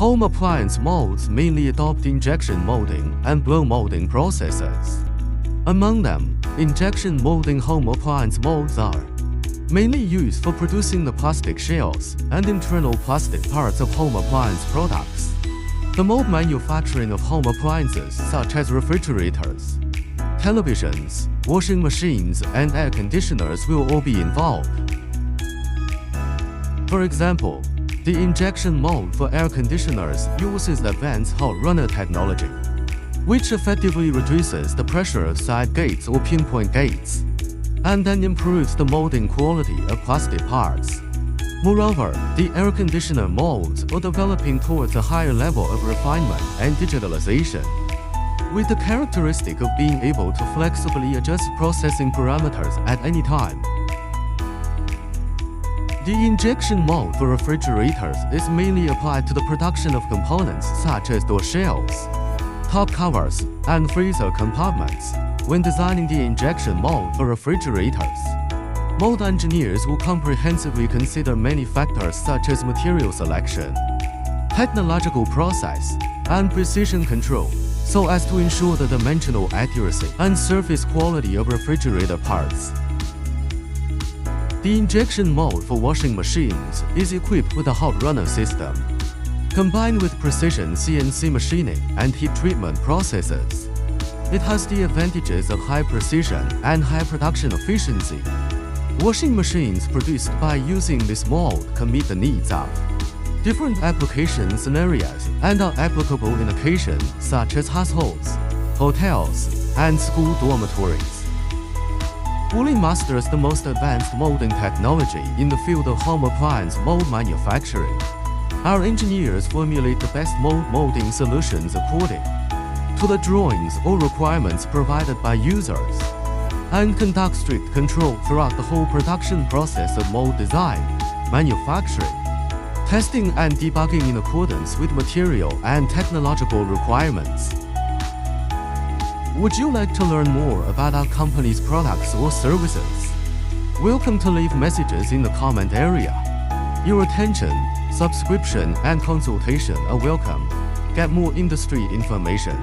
Home appliance molds mainly adopt injection molding and blow molding processes. Among them, injection molding home appliance molds are mainly used for producing the plastic shells and internal plastic parts of home appliance products. The mold manufacturing of home appliances such as refrigerators, televisions, washing machines, and air conditioners will all be involved. For example, the injection mold for air conditioners uses advanced hot runner technology, which effectively reduces the pressure of side gates or pinpoint gates, and then improves the molding quality of plastic parts. Moreover, the air conditioner molds are developing towards a higher level of refinement and digitalization, with the characteristic of being able to flexibly adjust processing parameters at any time. The injection mold for refrigerators is mainly applied to the production of components such as door shells, top covers, and freezer compartments. When designing the injection mold for refrigerators, mold engineers will comprehensively consider many factors such as material selection, technological process, and precision control, so as to ensure the dimensional accuracy and surface quality of refrigerator parts. The injection mold for washing machines is equipped with a hot runner system. Combined with precision CNC machining and heat treatment processes, it has the advantages of high precision and high production efficiency. Washing machines produced by using this mold can meet the needs of different application scenarios and are applicable in occasions such as households, hotels, and school dormitories. Booling masters the most advanced molding technology in the field of home appliance mold manufacturing. Our engineers formulate the best molding solutions according to the drawings or requirements provided by users, and conduct strict control throughout the whole production process of mold design, manufacturing, testing, and debugging in accordance with material and technological requirements. Would you like to learn more about our company's products or services? Welcome to leave messages in the comment area. Your attention, subscription, and consultation are welcome. Get more industry information.